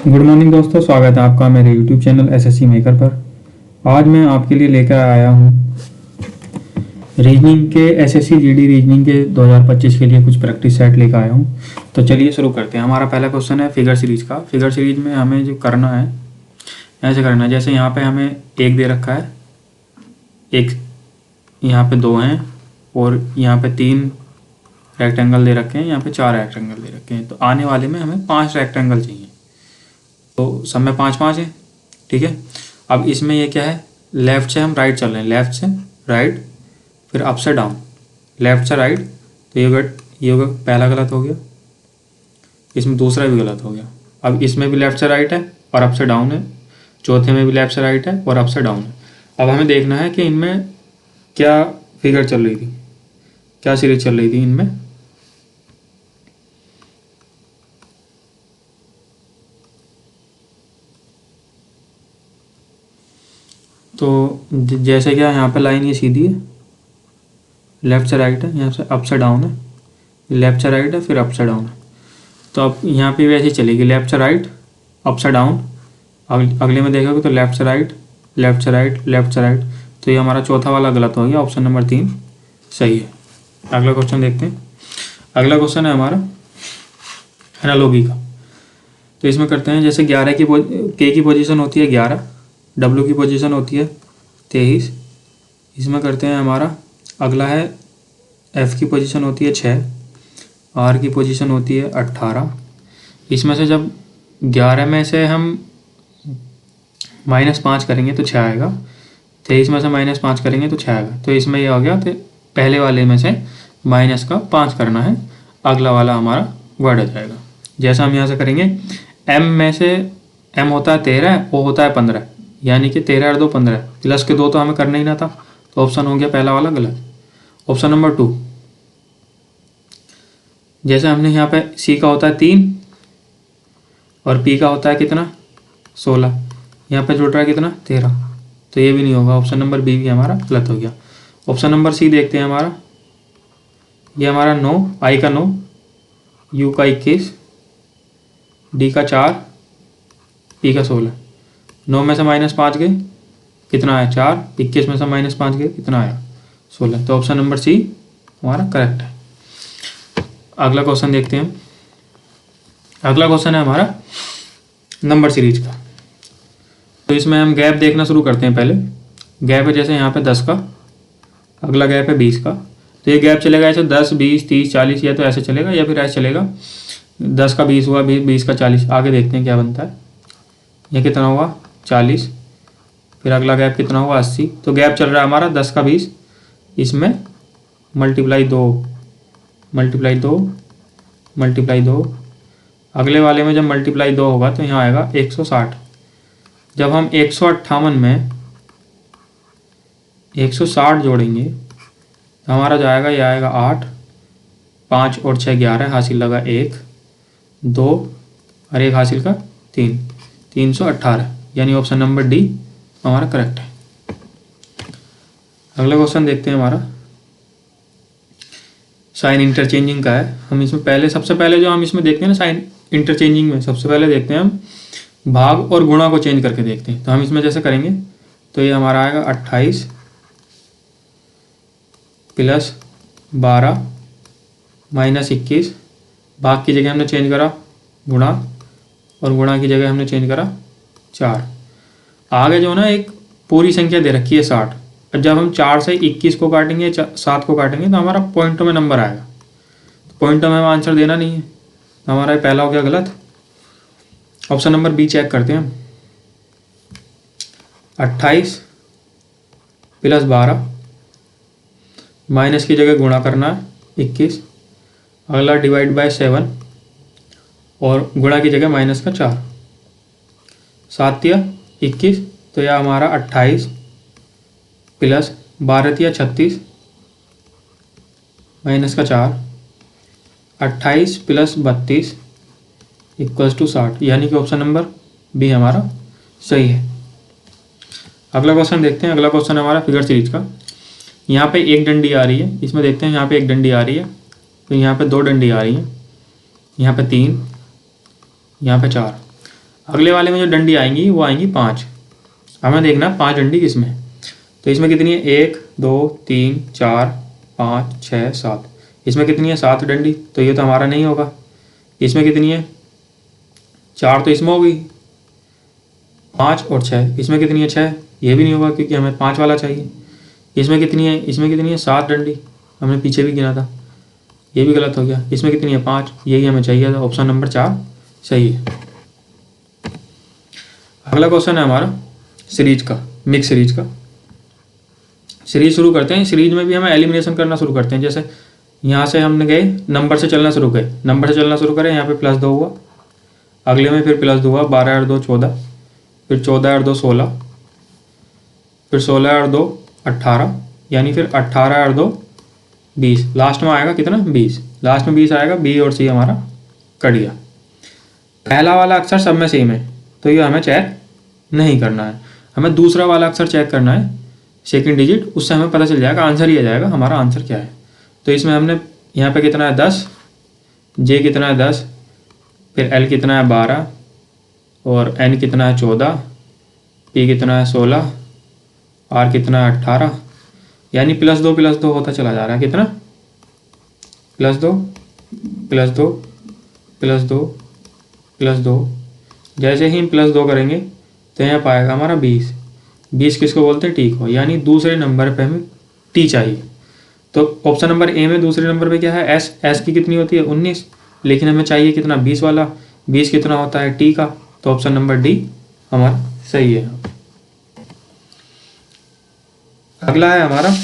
Good morning दोस्तों, स्वागत है आपका मेरे यूट्यूब चैनल एसएससी मेकर पर। आज मैं आपके लिए लेकर आया हूँ रीजनिंग के एसएससी जीडी रीजनिंग के 2025 के लिए कुछ प्रैक्टिस सेट लेकर आया हूँ। तो चलिए शुरू करते हैं। हमारा पहला क्वेश्चन है फिगर सीरीज का। फिगर सीरीज में हमें जो करना है ऐसे करना है, जैसे यहाँ पे हमें एक दे रखा है, एक यहाँ पे दो हैं और यहाँ पे तीन रेक्टेंगल दे रखे हैं, यहाँ पे चार रेक्टेंगल दे रखे हैं। तो आने वाले में हमें 5 रेक्टेंगल चाहिए, तो सब में 5-5 है। ठीक है, अब इसमें ये क्या है, लेफ्ट से हम राइट चल रहे हैं, लेफ्ट से राइट फिर अप से डाउन, लेफ्ट से राइट। तो ये होगा पहला गलत हो गया, इसमें दूसरा भी गलत हो गया। अब इसमें भी लेफ्ट से राइट है और अप से डाउन है, चौथे में भी लेफ्ट से राइट है और अप से डाउन है। अब हमें देखना है कि इनमें क्या फिगर चल रही थी, क्या सीरीज चल रही थी इनमें। तो जैसे क्या यहाँ पे लाइन ये सीधी है, लेफ्ट से राइट है, यहाँ से अप से डाउन है, लेफ्ट से राइट है फिर अप से डाउन है। तो अब यहाँ पे वैसे ही चलेगी, लेफ्ट से राइट अप से डाउन। अगले में देखोगे तो लेफ्ट से राइट लेफ्ट से राइट लेफ्ट से राइट। तो ये हमारा चौथा वाला गलत हो गया, ऑप्शन नंबर 3 सही है। अगला क्वेश्चन देखते हैं। अगला क्वेश्चन है हमारा एनालॉजी का। तो इसमें करते हैं, जैसे 11 की के की पोजीशन होती है 11, डब्ल्यू की पोजीशन होती है 23। इसमें करते हैं हमारा अगला है एफ़ की पोजीशन होती है 6, आर की पोजीशन होती है 18। इसमें से जब 11 में से हम -5 करेंगे तो 6 आएगा, 23 में से -5 करेंगे तो 6 आएगा। तो इसमें ये हो गया, तो पहले वाले में से -5 करना है, अगला वाला हमारा वर्ड आ जाएगा। जैसा हम यहाँ से करेंगे, एम में से एम होता है 13, ओ होता है 15, यानी कि 13 और 2 15, प्लस के 2 तो हमें करना ही ना था, तो ऑप्शन हो गया पहला वाला गलत। ऑप्शन नंबर 2, जैसे हमने यहाँ पे सी का होता है 3 और पी का होता है कितना 16, यहाँ पे जुड़ रहा है कितना 13, तो ये भी नहीं होगा। ऑप्शन नंबर बी भी हमारा गलत हो गया। ऑप्शन नंबर सी देखते हैं हमारा, ये हमारा 9, आई का 9, यू का 21, डी का 4, पी का 16। 9 में से -5 गए कितना आया 4, 21 में से -5 गए कितना आया 16। तो ऑप्शन नंबर सी हमारा करेक्ट है। अगला क्वेश्चन देखते हैं। अगला क्वेश्चन है हमारा नंबर सीरीज का। तो इसमें हम गैप देखना शुरू करते हैं। पहले गैप है, जैसे यहाँ पे 10 का, अगला गैप है 20 का। तो ये गैप चलेगा ऐसे 10 20 30 40, या तो ऐसे चलेगा या फिर ऐसे चलेगा, 10 का 20 हुआ, 20 का 40। आगे देखते हैं क्या बनता है। ये कितना हुआ 40, फिर अगला गैप कितना हुआ 80। तो गैप चल रहा है हमारा 10 का 20, इसमें मल्टीप्लाई 2 मल्टीप्लाई 2 मल्टीप्लाई 2। अगले वाले में जब मल्टीप्लाई 2 होगा तो यहाँ आएगा 160। जब हम 158 में 160 जोड़ेंगे तो हमारा जाएगा, ये आएगा 8, 5 और 6 11, हासिल लगा 1 2 और 1 हासिल का 3, 318, यानी ऑप्शन नंबर डी हमारा करेक्ट है। अगला क्वेश्चन देखते हैं हमारा साइन इंटरचेंजिंग का है। हम इसमें पहले सबसे पहले जो हम इसमें देखते हैं ना साइन इंटरचेंजिंग में, सबसे पहले देखते हैं हम भाग और गुणा को चेंज करके देखते हैं। तो हम इसमें जैसे करेंगे तो ये हमारा आएगा 28 + 12 -21। भाग की जगह हमने चेंज करा गुणा और गुणा की जगह हमने चेंज करा 4। आगे जो ना एक पूरी संख्या दे रखी है 60, और जब हम 4 से 21 को काटेंगे 7 को काटेंगे तो हमारा पॉइंटों में नंबर आएगा। तो पॉइंटों में हमें आंसर देना नहीं है, तो हमारा पहला हो गया गलत। ऑप्शन नंबर बी चेक करते हैं हम। 28 + 12, माइनस की जगह गुणा करना है 21, अगला डिवाइड बाय 7 और गुणा की जगह -4, 7 या 21। तो यह हमारा 28 + 12 या 36 -4, 28 + 32 = 60, यानी कि ऑप्शन नंबर बी हमारा सही है। अगला क्वेश्चन देखते हैं। अगला क्वेश्चन हमारा फिगर सीरीज का। यहाँ पे एक डंडी आ रही है, इसमें देखते हैं यहाँ पे एक डंडी आ रही है, तो यहाँ पे 2 डंडी आ रही हैं, यहाँ पे 3, यहाँ पे 4। अगले वाले में जो डंडी आएंगी वो आएंगी 5। हमें देखना 5 डंडी किसमें। तो इसमें कितनी है, 1 2 3 4 5 6 7। इसमें कितनी है, 7 डंडी। तो ये तो हमारा नहीं होगा। इसमें कितनी है, 4 तो इसमें होगी, 5 और 6। इसमें कितनी है, 6। ये भी नहीं होगा क्योंकि हमें 5 वाला चाहिए। इसमें कितनी है 7 डंडी। हमने पीछे भी गिना था, ये भी गलत हो गया। इसमें कितनी है, 5। यही हमें चाहिए था। ऑप्शन नंबर 4 सही है। अगला क्वेश्चन है हमारा सीरीज का, मिक्स सीरीज का। सीरीज शुरू करते हैं। सीरीज में भी हमें एलिमिनेशन करना शुरू करते हैं। जैसे यहाँ से हमने गए, नंबर से चलना शुरू करें, यहाँ पे +2 हुआ, अगले में फिर +2 हुआ, 12 और 2 14, फिर 14 और 2 16, फिर 16 और 2 18, यानी फिर 18 और 2 20। लास्ट में आएगा कितना, 20। लास्ट में 20 आएगा। बी और सी हमारा कट गया। पहला वाला अक्षर सब में सेम है तो ये हमें चेक नहीं करना है। हमें दूसरा वाला अक्षर चेक करना है, सेकंड डिजिट। उससे हमें पता चल जाएगा, आंसर ही आ जाएगा हमारा आंसर क्या है। तो इसमें हमने यहाँ पे कितना है, 10, जे कितना है 10, फिर एल कितना है 12, और एन कितना है 14, पी कितना है 16, आर कितना है 18, यानी +2 होता चला जा रहा है। कितना, +2 +2 +2 +2। जैसे ही हम +2 करेंगे तो यहाँ पाएगा हमारा 20। 20 किसको बोलते हैं, टी को, यानी दूसरे नंबर पे हमें टी चाहिए। तो ऑप्शन नंबर ए में दूसरे नंबर पे क्या है, एस। एस की कितनी होती है, 19, लेकिन हमें चाहिए कितना, 20 वाला। 20 कितना होता है, टी का। तो ऑप्शन नंबर डी हमारा सही है। अगला है हमारा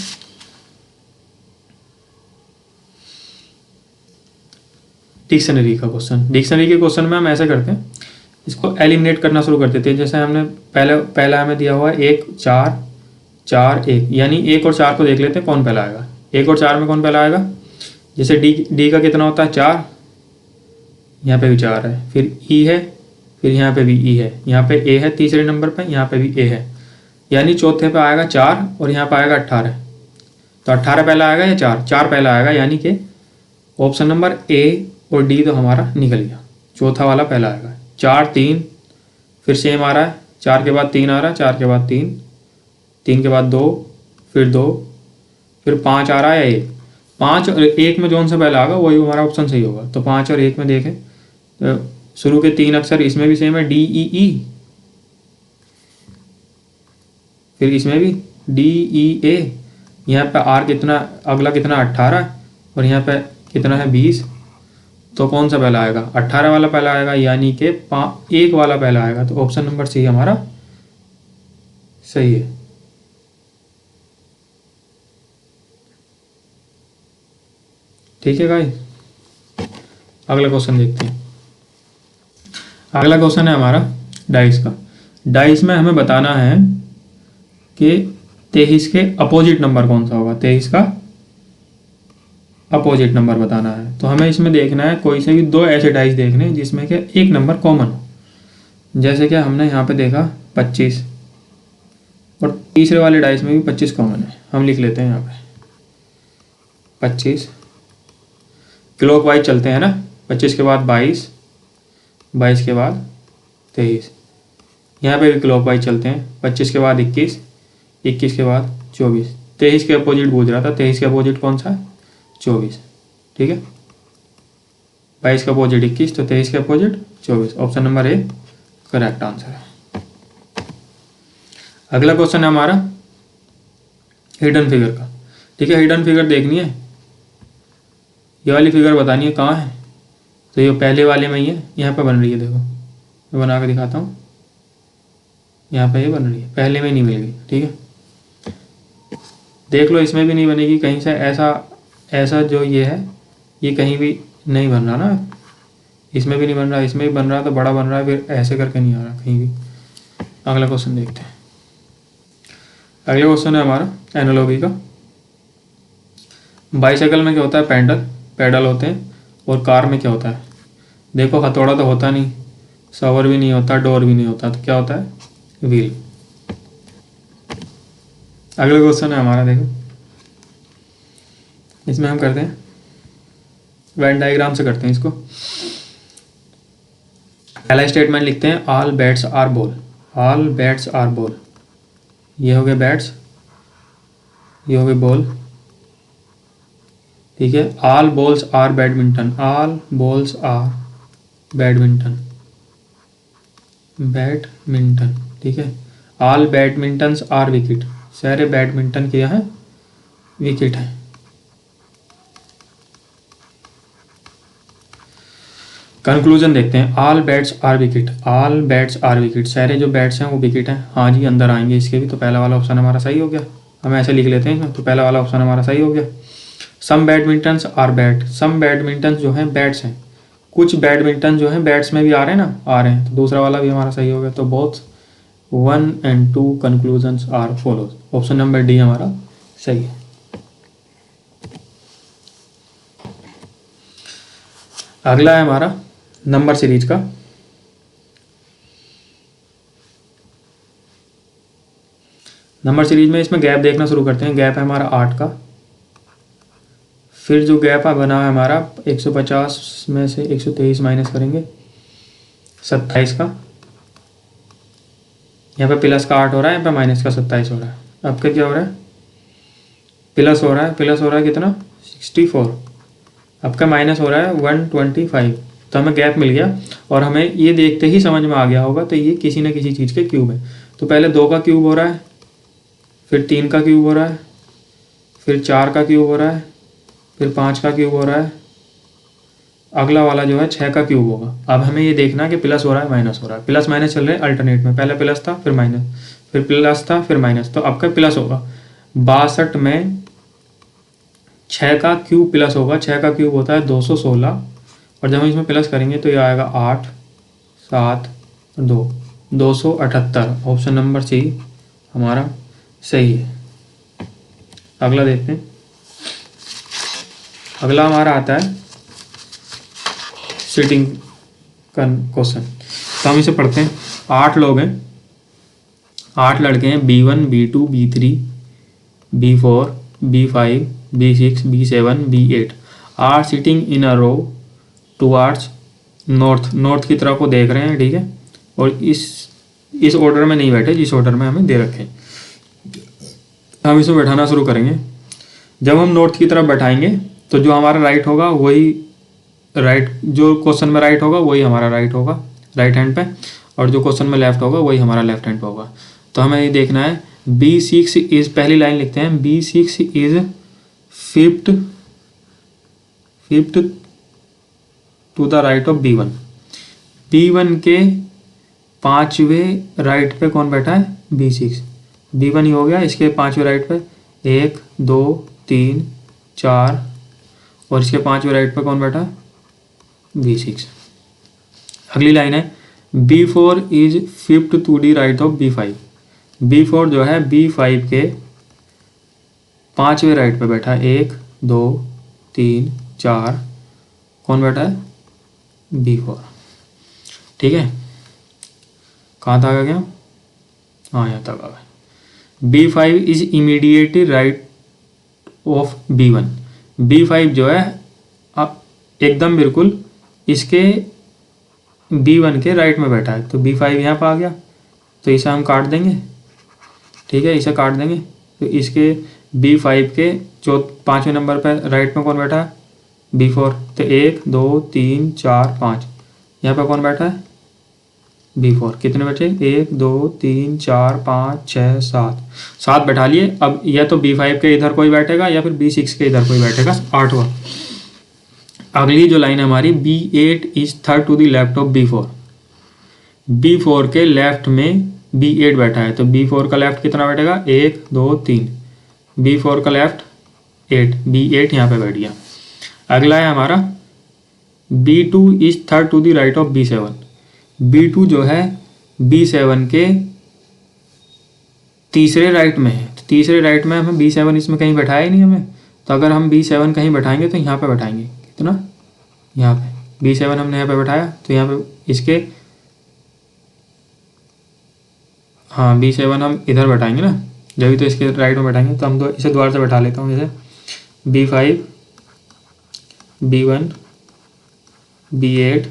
डिक्शनरी का क्वेश्चन। डिक्शनरी के क्वेश्चन में हम ऐसे करते हैं, इसको एलिमिनेट करना शुरू कर देते हैं। जैसे हमने पहला हमें दिया हुआ है 1 4 4 1, यानी 1 और 4 को देख लेते हैं कौन पहला आएगा। 1 और 4 में कौन पहला आएगा। जैसे डी का कितना होता है, 4, यहाँ पे भी 4 है, फिर ई है, फिर यहाँ पे भी ई है, यहाँ पे ए है तीसरे नंबर पे, यहाँ पे भी ए है, यानी चौथे पे आएगा 4 और यहाँ पे आएगा 18। तो 18 पहला आएगा या 4 पहला आएगा, यानी कि ऑप्शन नंबर ए और डी तो हमारा निकल गया। चौथा वाला पहला आएगा। 4 3, फिर सेम आ रहा है, 4 के बाद 3 आ रहा है, 4 के बाद 3, 3 के बाद 2, फिर 2, फिर 5 आ रहा है या 1। 5 और 1 में जौन सा पहला आएगा वही हमारा ऑप्शन सही होगा। तो 5 और 1 में देखें तो शुरू के 3 अक्षर इसमें भी सेम है, डी ई ई, फिर इसमें भी डी ई ए, यहाँ पे आर कितना, अगला कितना 18, और यहाँ पे कितना है 20। तो कौन सा पहला आएगा, 18 वाला पहला आएगा, यानी कि 1 वाला पहला आएगा। तो ऑप्शन नंबर सी हमारा सही है। ठीक है गाइस, अगला क्वेश्चन देखते हैं। अगला क्वेश्चन है हमारा डाइस का। डाइस में हमें बताना है कि 23 के अपोजिट नंबर कौन सा होगा। 23 का अपोजिट नंबर बताना है। तो हमें इसमें देखना है कोई से भी 2 ऐसे डाइस देखने हैं जिसमें कि एक नंबर कॉमन हो। जैसे कि हमने यहाँ पे देखा 25, और तीसरे वाले डाइस में भी 25 कॉमन है। हम लिख लेते हैं यहाँ पे 25, क्लॉकवाइज चलते हैं ना। 25 के बाद 22, 22 के बाद 23, यहाँ पे भी क्लॉकवाइज चलते हैं। 25 के बाद 21, 21 के बाद 24। 23 के अपोजिट पूछ रहा था, 23 के अपोजिट कौन सा है, 24। ठीक है, 22 का अपोजिट 21, तो 23 के opposite 24। Option number A correct answer है। अगला क्वेश्चन है हमारा हिडन फिगर का। ठीक है, हिडन फिगर देखनी है, ये वाली फिगर बतानी है कहाँ है। तो ये पहले वाले में ही है, यहाँ पे बन रही है। देखो मैं बना के दिखाता हूँ, यहाँ पे ये बन रही है, पहले में नहीं मिल गई। ठीक है, देख लो इसमें भी नहीं बनेगी कहीं से। ऐसा जो ये है ये कहीं भी नहीं बन रहा ना, इसमें भी नहीं बन रहा, इसमें भी बन रहा तो बड़ा बन रहा है, फिर ऐसे करके नहीं आ रहा कहीं भी। अगला क्वेश्चन देखते हैं। अगला क्वेश्चन है हमारा एनालॉजी का। बाइसाइकिल में क्या होता है, पैडल होते हैं, और कार में क्या होता है। देखो हथौड़ा तो होता नहीं, शॉवर भी नहीं होता, डोर भी नहीं होता, तो क्या होता है, व्हील। अगला क्वेश्चन है हमारा, देखो इसमें हम करते हैं वेन डायग्राम से करते हैं इसको। पहला स्टेटमेंट लिखते हैं all bats are ball, all bats are ball, ये हो गए बैट्स, ये हो गए बॉल, ठीक है। All balls are badminton, all balls are badminton, badminton, ठीक है। ऑल बैडमिंटन्स आर विकेट, सारे बैडमिंटन के यहाँ विकेट है। कंक्लूजन देखते हैं, all bats are wicket, all bats are wicket, सारे जो बैट्स हैं वो विकेट हैं। हाँ जी, अंदर आएंगे इसके भी, तो पहला वाला ऑप्शन हमारा सही हो गया। हम ऐसे लिख लेते हैं, तो पहला वाला ऑप्शन हमारा सही हो गया। सम badmintons are bat, some badminton जो हैं बैट्स हैं, कुछ बैडमिंटन जो हैं बैट्स में भी आ रहे हैं ना, आ रहे हैं, तो दूसरा वाला भी हमारा सही हो गया। तो both 1 and 2 conclusions are follows, option number D हमारा सही है। अगला है हमारा नंबर सीरीज का। नंबर सीरीज में इसमें गैप देखना शुरू करते हैं। गैप है हमारा 8 का, फिर जो गैप बना है हमारा 150 में से 123 माइनस करेंगे 27 का, यहाँ पे प्लस का 8 हो रहा है, यहाँ पे माइनस का 27 हो रहा है। अब क्या हो रहा है, प्लस हो रहा है, प्लस हो रहा है कितना 64, अब का माइनस हो रहा है 125। तो हमें गैप मिल गया और हमें ये देखते ही समझ में आ गया होगा, तो ये किसी न किसी चीज़ के क्यूब है। तो पहले 2 का क्यूब हो रहा है, फिर 3 का क्यूब हो रहा है, फिर 4 का क्यूब हो रहा है, फिर 5 का क्यूब हो रहा है, अगला वाला जो है 6 का क्यूब होगा। अब हमें ये देखना है कि प्लस हो रहा है माइनस हो रहा है, प्लस माइनस चल रहे हैं अल्टरनेट में, पहले प्लस था फिर माइनस, फिर प्लस था फिर माइनस, तो अब का प्लस होगा। 62 में 6 का क्यूब प्लस होगा, 6 का क्यूब होता है 216, और जब हम इसमें प्लस करेंगे तो ये आएगा 8 7 2 278। ऑप्शन नंबर सी हमारा सही है। अगला देखते हैं। अगला हमारा आता है सीटिंग का क्वेश्चन, तो हम इसे पढ़ते हैं। 8 लोग हैं, 8 लड़के हैं, B1 B2 B3 B4 B5 B6 B7 B8 are sitting in a row towards north, north की तरफ को देख रहे हैं, ठीक है। और इस ऑर्डर में नहीं बैठे जिस ऑर्डर में हमें दे रखे हैं। हम इसमें बैठाना शुरू करेंगे। जब हम नॉर्थ की तरफ बैठाएंगे तो जो हमारा राइट होगा वही राइट, जो क्वेश्चन में राइट होगा वही हमारा राइट होगा राइट हैंड पे, और जो क्वेश्चन में लेफ्ट होगा वही हमारा लेफ्ट हैंड पे होगा। तो हमें ये देखना है B6 इज, पहली लाइन लिखते हैं, B6 is fifth to the right of B1। B1 के 5वें राइट पे कौन बैठा है, B6। B1 ही हो गया, इसके 5वें राइट पे 1 2 3 4, और इसके 5वें राइट पे कौन बैठा है, B6। अगली लाइन है B4 is fifth to the right of B5। B4 जो है B5 के 5वें राइट पे बैठा है, 1 2 3 4, कौन बैठा है, B4, ठीक है। कहाँ तक आ गया, हाँ यहाँ तक आ गया। B5 is immediately right of B1। B5 जो है एकदम बिल्कुल इसके B1 के राइट में बैठा है, तो B5 यहाँ पर आ गया, तो इसे हम काट देंगे, ठीक है, इसे काट देंगे। तो इसके B5 के जो 5वें नंबर पर राइट में कौन बैठा है, B4। तो 1 2 3 4 5, यहाँ पर कौन बैठा है, B4। कितने बचे, 1 2 3 4 5 6 7 बैठा लिए। अब या तो B5 के इधर कोई बैठेगा या फिर B6 के इधर कोई बैठेगा, 8वां। अगली जो लाइन है हमारी, B8 is third to the left of B4। B4 के लेफ्ट में B8 बैठा है, तो B4 का लेफ्ट कितना बैठेगा, 1 2 3, B4 का लेफ्ट 8, B8 यहाँ पे बैठ गया। अगला है हमारा B2 is third to the right of B7। B2 जो है B7 के तीसरे राइट में है, तो तीसरे राइट में हमें B7 इसमें कहीं बैठाया ही नहीं हमें, तो अगर हम B7 कहीं बैठाएंगे तो यहाँ पे बैठाएंगे, कितना, यहाँ पे B7 हमने यहाँ पे बैठाया, तो यहाँ पे इसके, हाँ B7 हम इधर बैठाएंगे ना, जब भी तो इसके राइट में बैठाएंगे। तो हम इसे दोबारा से बैठा लेता हूँ, जैसे B5 B1 B8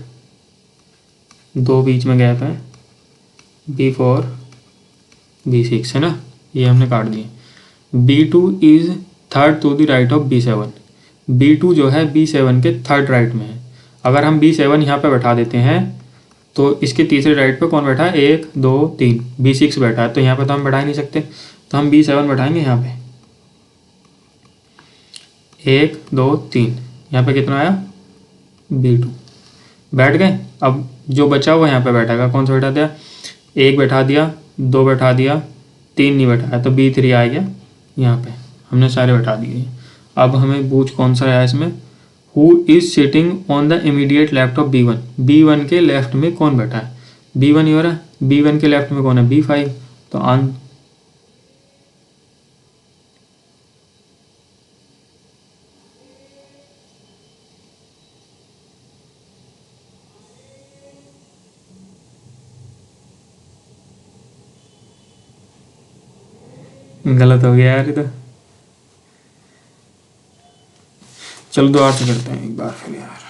2 बीच में गैप है, B4 B6 है ना, ये हमने काट दिए। B2 is third to the right of B7। B2 जो है B7 के थर्ड राइट में है। अगर हम B7 यहाँ पे बैठा देते हैं तो इसके तीसरे राइट पे कौन बैठा है, 1 2 3 B6 बैठा है, तो यहाँ पे तो हम बैठा ही नहीं सकते, तो हम B7 बैठाएंगे यहाँ पे, 1 2 3, यहाँ पे कितना आया, B2 बैठ गए। अब जो बचा हुआ यहाँ पे बैठेगा, कौन सा बैठा दिया, 1 बैठा दिया, 2 बैठा दिया, 3 नहीं बैठाया, तो B3 आ गया यहाँ पे, हमने सारे बैठा दिए। अब हमें पूछ कौन सा है इसमें, who is sitting on the immediate left of B1। B1 के लेफ्ट में कौन बैठा है, B1 ही हो रहा है, B1 के लेफ्ट में कौन है, B5, तो गलत हो गया यार ये तो। चलो दोबारा से करते हैं एक बार फिर यार।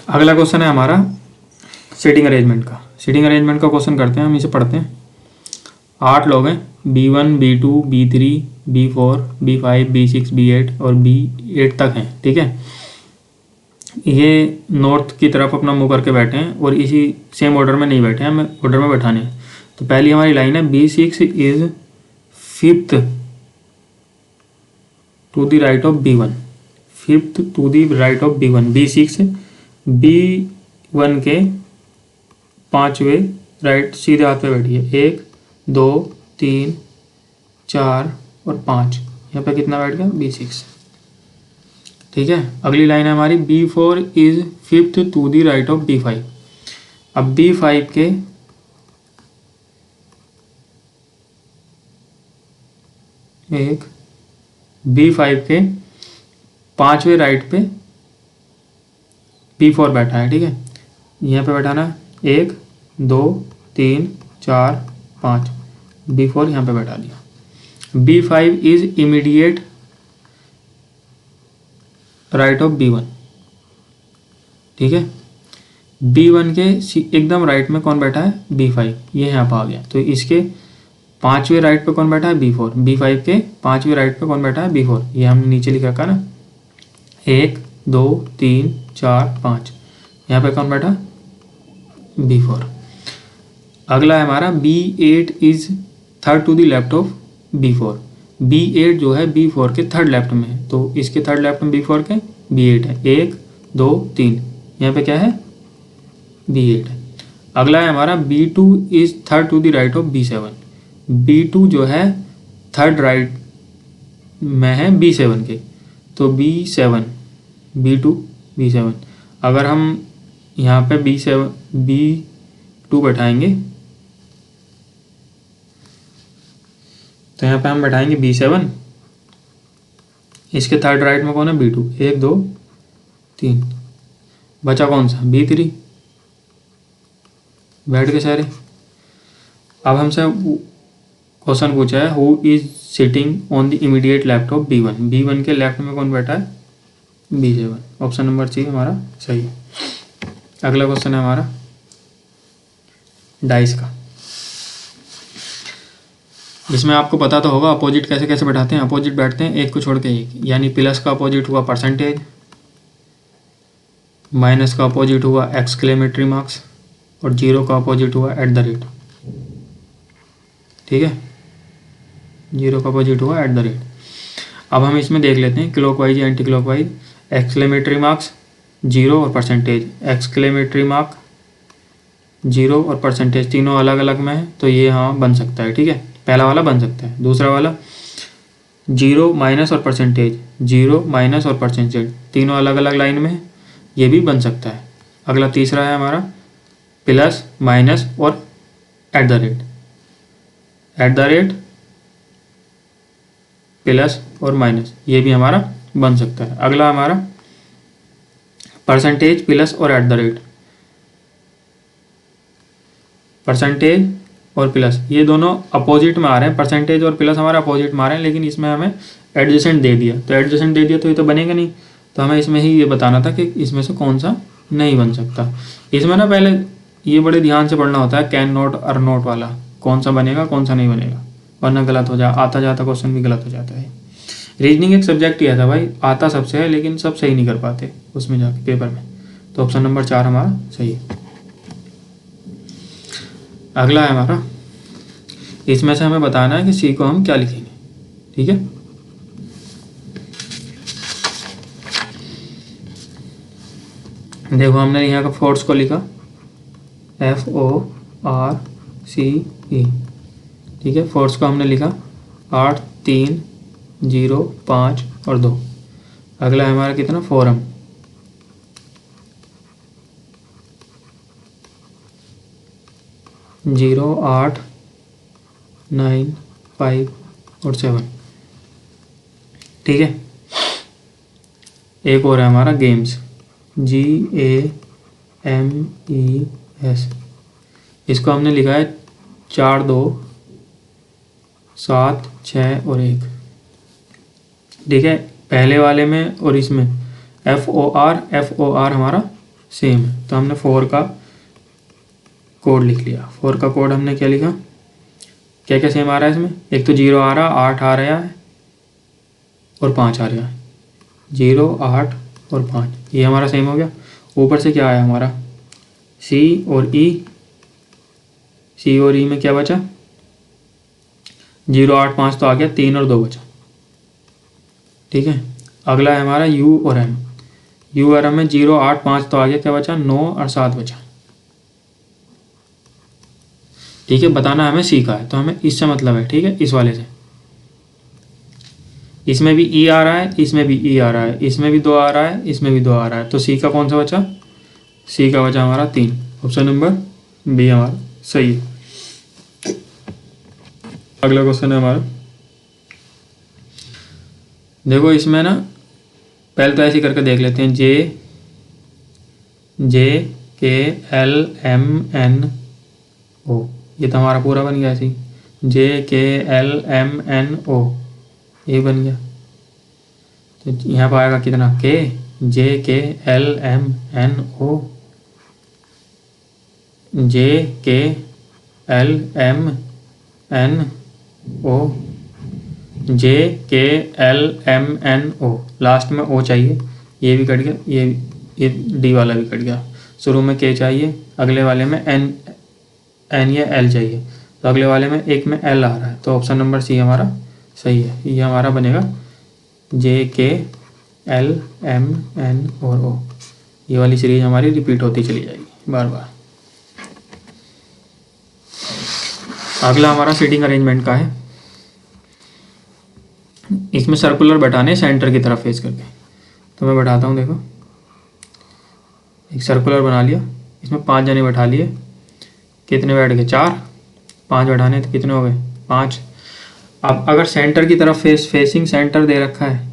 अगला क्वेश्चन है हमारा सीटिंग अरेंजमेंट का। सीटिंग अरेंजमेंट का क्वेश्चन करते हैं, हम इसे पढ़ते हैं। 8 लोग हैं, B1 B2 B3 B4 B5 B6 B8 और B8 तक हैं, ठीक है। ये नॉर्थ की तरफ अपना मुंह करके बैठे हैं और इसी सेम ऑर्डर में नहीं बैठे हैं, हमें ऑर्डर में बैठाने हैं। तो पहली हमारी लाइन है, B6 is fifth to the right of B1, fifth to the right of B1। B6 B1 के 5वें राइट सीधे हाथ पे बैठी है, 1 2 3 4 और 5, यहाँ पे कितना बैठ गया, B6, ठीक है। अगली लाइन है हमारी, B4 is fifth to the right of B5। अब B5 के B5 के 5वें राइट पे B4 बैठा है, ठीक है। यहाँ पे बैठाना 1 2 3 4 5, B4 यहाँ पे बैठा दिया। B5 is immediate right of B1, ठीक है। B1 के एकदम राइट में कौन बैठा है, B5, ये यहाँ पे आ गया। तो इसके 5वें राइट पे कौन बैठा है, B4। B5 के 5वें राइट पे कौन बैठा है, B4, ये हमने नीचे लिख रखा ना, 1 2 3 4 5, यहाँ पे कौन बैठा, B4। अगला है हमारा, B8 is third to the left of B4। B8 जो है B4 के थर्ड लेफ्ट में है, तो इसके थर्ड लेफ्ट में B4 के B8 है, 1 2 3, यहाँ पे क्या है, B8 है। अगला है हमारा, B2 is third to the right of B7। B2 जो है थर्ड राइट में है B7 के, तो B7 B2 B7। अगर हम यहाँ पे B2 बैठाएंगे तो यहाँ पे हम बैठाएंगे B7, इसके थर्ड राइट में कौन है, B2, 1 2 3, बचा कौन सा, B3, बैठ के सारे। अब हमसे क्वेश्चन पूछा है, who is sitting on the immediate left of B1। B1 के लेफ्ट में कौन बैठा है, B7, ऑप्शन नंबर सी हमारा सही है। अगला क्वेश्चन है हमारा डाइस का, जिसमें आपको पता तो होगा अपोजिट कैसे कैसे बैठाते हैं। अपोजिट बैठते हैं एक को छोड़ के एक, यानी प्लस का अपोजिट हुआ परसेंटेज, माइनस का अपोजिट हुआ एक्सक्लेमेटरी मार्क्स और जीरो का अपोजिट हुआ एट द रेट, ठीक है। जीरो का अपोजिट हुआ एट द रेट। अब हम इसमें देख लेते हैं क्लॉकवाइज या anti clockwise. Exclamatory marks zero और परसेंटेज, एक्सक्लेमेटरी मार्क जीरो और परसेंटेज तीनों अलग अलग में है, तो ये हाँ बन सकता है, ठीक है। पहला वाला बन सकता है। दूसरा वाला जीरो माइनस और परसेंटेज, जीरो माइनस और परसेंटेज तीनों अलग अलग लाइन में है, ये भी बन सकता है। अगला तीसरा है हमारा प्लस माइनस और at the rate, at the rate plus और माइनस, ये भी हमारा बन सकता है। अगला हमारा परसेंटेज प्लस और एट द रेट, परसेंटेज और प्लस, ये दोनों अपोजिट में आ रहे हैं, परसेंटेज और प्लस हमारे अपोजिट में आ रहे हैं, लेकिन इसमें हमें एडजेसेंट दे दिया, तो एडजेसेंट दे दिया तो ये तो बनेगा नहीं, तो हमें इसमें ही ये बताना था कि इसमें से कौन सा नहीं बन सकता। इसमें ना पहले ये बड़े ध्यान से पढ़ना होता है, कैन नॉट और नॉट वाला, कौन सा बनेगा कौन सा नहीं बनेगा, वरना गलत हो आता जाता क्वेश्चन भी गलत हो जाता है। रीजनिंग एक सब्जेक्ट ही था भाई, आता सबसे है लेकिन सब सही नहीं कर पाते उसमें जाके पेपर में, तो ऑप्शन नंबर 4 हमारा सही है। अगला है हमारा, इसमें से हमें बताना है कि सी को हम क्या लिखेंगे, ठीक है। देखो हमने यहाँ का फोर्स को लिखा FORCE, ठीक है। फोर्स को हमने लिखा 8 3 0 5 और 2। अगला है हमारा कितना, फोरम, 0 8 9 5 और 7, ठीक है। एक और है हमारा गेम्स, GAMES, इसको हमने लिखा है 4 2 7 6 और 1, ठीक है। पहले वाले में और इसमें FOR हमारा सेम है, तो हमने 4 का कोड लिख लिया। 4 का कोड हमने क्या लिखा, क्या क्या सेम आ रहा है इसमें, एक तो 0 आ रहा, 8 आ रहा है और 5 आ रहा है, 0 8 और 5, ये हमारा सेम हो गया। ऊपर से क्या आया हमारा, C और E में क्या बचा, 0 8 5 तो आ गया, 3 और 2 बचा, ठीक है। अगला है हमारा U और M में 0 8 5 तो आ गया, क्या बचा, 9 और 7 बचा, ठीक है। बताना हमें सी का है, तो हमें इससे मतलब है, ठीक है, इस वाले से। इसमें भी ई आ रहा है, इसमें भी ई आ रहा है, इसमें भी 2 आ रहा है, इसमें भी 2 आ रहा है, तो सी का कौन सा बचा, सी का बचा हमारा 3, ऑप्शन नंबर बी हमारा सही है। अगला क्वेश्चन है हमारा, देखो इसमें ना पहले तो ऐसे करके देख लेते हैं, JKLMNO, ये तो हमारा पूरा बन गया ऐसे ही, JKLMNO, ये बन गया। तो यहाँ पर आएगा कितना, JKLMNO, JKLMNO, लास्ट में O चाहिए, ये भी कट गया, ये D वाला भी कट गया। शुरू में K चाहिए, अगले वाले में N या L चाहिए, तो अगले वाले में एक में L आ रहा है, तो ऑप्शन नंबर सी हमारा सही है। ये हमारा बनेगा JKLMN और O, ये वाली सीरीज हमारी रिपीट होती चली जाएगी बार बार। अगला हमारा सीटिंग अरेंजमेंट का है, इसमें सर्कुलर बैठाने सेंटर की तरफ फेस करके, तो मैं बैठाता हूँ। देखो एक सर्कुलर बना लिया, इसमें 5 जने बैठा लिए, कितने बैठ गए, 4, 5 बैठाने तो कितने हो गए, 5। अब अगर सेंटर की तरफ फेसिंग सेंटर दे रखा है,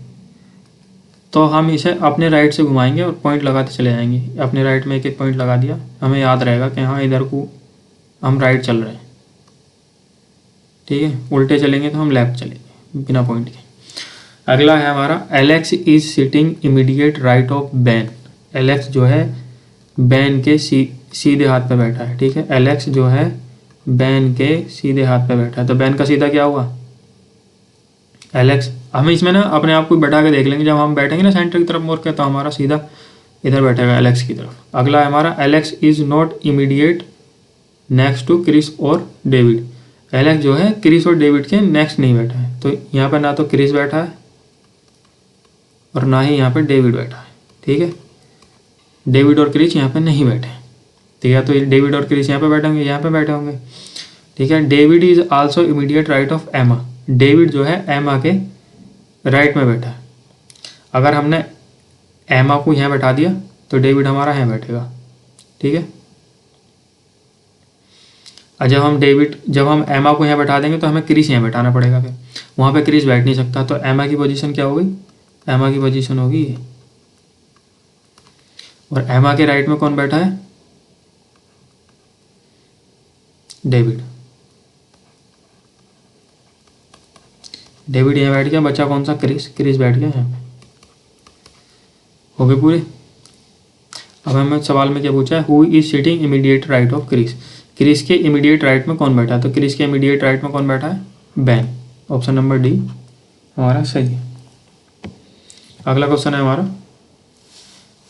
तो हम इसे अपने राइट से घुमाएंगे और पॉइंट लगाते चले जाएंगे। अपने राइट में एक एक पॉइंट लगा दिया, हमें याद रहेगा कि हाँ इधर को हम राइट चल रहे हैं, ठीक है। उल्टे चलेंगे तो हम लेफ्ट चलेंगे बिना पॉइंट के। अगला है हमारा, Alex is sitting immediate right of ban, Alex जो है बैन के सीधे हाथ पे बैठा है, ठीक है। एलेक्स जो है बैन के सीधे हाथ पे बैठा है, तो बैन का सीधा क्या हुआ, एलेक्स। हमें इसमें ना अपने आप को बैठा के देख लेंगे, जब हम बैठेंगे ना सेंटर की तरफ मुड़ के, तो हमारा सीधा इधर बैठेगा एलेक्स की तरफ। अगला है हमारा, Alex is not immediate next to Chris और डेविड, एलेक्स जो है क्रिस और डेविड के नेक्स्ट नहीं बैठा है, तो यहाँ पर ना तो क्रिस बैठा है और ना ही यहाँ पे डेविड बैठा है, ठीक है। डेविड और क्रिस यहाँ पे नहीं बैठे, ठीक है, तो डेविड और क्रिस यहाँ पे बैठे होंगे, यहाँ पे बैठे होंगे, ठीक है। David is also immediate right of एमा, डेविड जो है एमा के राइट में बैठा है। अगर हमने एमा को यहाँ बैठा दिया तो डेविड हमारा यहाँ बैठेगा, ठीक है। और जब हम एमा को यहाँ बैठा देंगे तो हमें क्रिस यहाँ बैठाना पड़ेगा, फिर वहाँ पे क्रिस बैठ नहीं सकता, तो एमा की पोजीशन क्या होगी, एमा की पोजीशन होगी ये। और एमा के राइट में कौन बैठा है, डेविड, डेविड यहाँ बैठ गया, बचा कौन सा, क्रिस, क्रिस बैठ गया यहाँ पे। हो गए पूरे। अब हमें सवाल में क्या पूछा है, who is sitting immediate right of Chris, Chris के इमीडिएट राइट में कौन बैठा है, तो क्रिस के इमीडिएट राइट में कौन बैठा है, बैन। ऑप्शन नंबर डी हमारा सही है। अगला क्वेश्चन है हमारा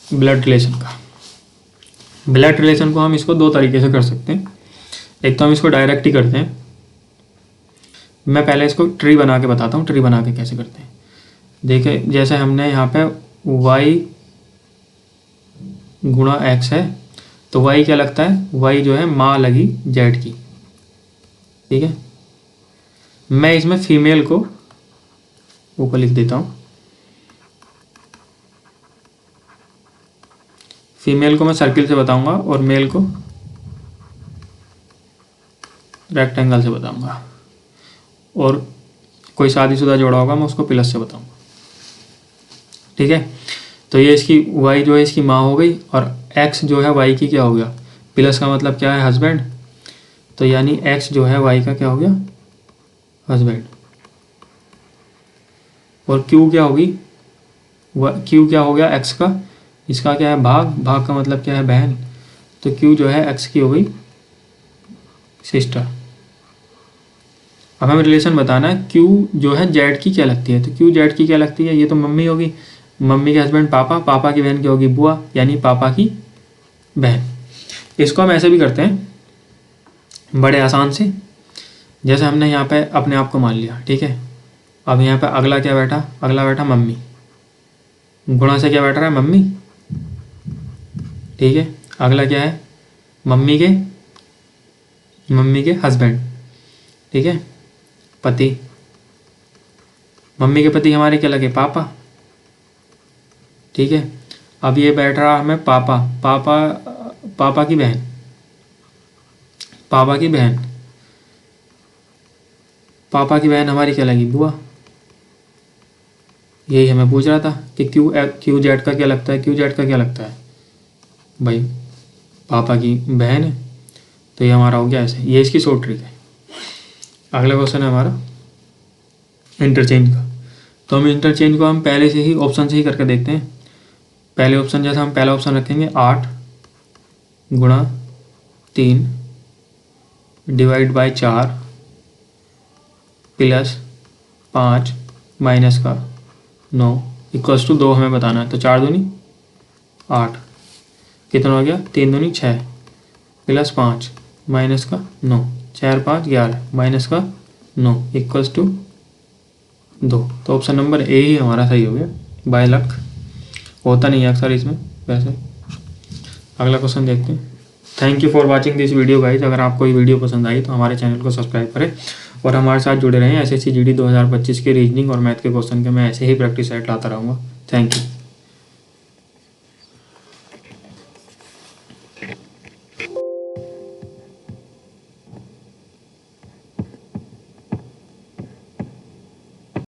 ब्लड रिलेशन का। ब्लड रिलेशन को हम इसको दो तरीके से कर सकते हैं। एक तो हम इसको डायरेक्ट ही करते हैं, मैं पहले इसको ट्री बना के बताता हूँ, ट्री बना के कैसे करते हैं। देखिए जैसे हमने यहाँ पे y गुणा x है, तो y क्या लगता है, y जो है माँ लगी z की, ठीक है। मैं इसमें फीमेल को ऊपर लिख देता हूँ, फीमेल को मैं सर्किल से बताऊंगा और मेल को रेक्टेंगल से बताऊंगा, और कोई शादीशुदा जोड़ा होगा मैं उसको प्लस से बताऊंगा, ठीक है। तो ये इसकी y जो है इसकी माँ हो गई, और x जो है y की क्या हो गया, प्लस का मतलब क्या है, हस्बैंड। तो यानी x जो है y का क्या हो गया, हस्बैंड। और q क्या होगी, q क्या हो गया x का, इसका क्या है, भाग, भाग का मतलब क्या है, बहन। तो q जो है x की हो गई सिस्टर। अब हमें रिलेशन बताना है, q जो है z की क्या लगती है, तो q z की क्या लगती है, ये तो मम्मी होगी, मम्मी के हस्बैंड पापा, पापा की बहन क्या होगी, बुआ, यानी पापा की बहन। इसको हम ऐसे भी करते हैं बड़े आसान से, जैसे हमने यहाँ पे अपने आप को मान लिया, ठीक है। अब यहाँ पे अगला क्या बैठा, अगला बैठा मम्मी, गुणा से क्या बैठ रहा है, मम्मी, ठीक है। अगला क्या है, मम्मी के हस्बैंड, ठीक है, पति, मम्मी के पति हमारे क्या लगे, पापा, ठीक है। अब ये बैठ रहा हमें पापा, पापा की बहन, पापा की बहन, पापा की बहन हमारी क्या लगी, बुआ। यही हमें पूछ रहा था कि क्यू जेड का क्या लगता है, क्यू जेड का क्या लगता है भाई, पापा की बहन है। तो ये हमारा हो गया ऐसे, ये इसकी शॉर्ट ट्रिक है। अगला क्वेश्चन है हमारा इंटरचेंज का। तो हम इंटरचेंज को हम पहले से ही ऑप्शन से ही करके देखते हैं। पहले ऑप्शन जैसा हम पहला ऑप्शन रखेंगे 8 गुणा 3 डिवाइड बाय 4 प्लस 5 माइनस का 9 इक्वल्स टू 2 हमें बताना है। तो 4 दूनी 8, कितना हो गया, 3 दूनी 6 प्लस 5 माइनस का 9, 4 5 11 माइनस का 9 इक्वल्स टू 2। तो ऑप्शन नंबर ए ही हमारा सही हो गया, बाय लक। होता नहीं है अक्सर इसमें वैसे। अगला क्वेश्चन देखते हैं। Thank you for watching this video guys. अगर आपको ये वीडियो पसंद आई तो हमारे चैनल को सब्सक्राइब करें और हमारे साथ जुड़े रहें। SSC GD 2025 के रीजनिंग और मैथ के क्वेश्चन के मैं ऐसे ही प्रैक्टिस सेट लाता रहूँगा। Thank you.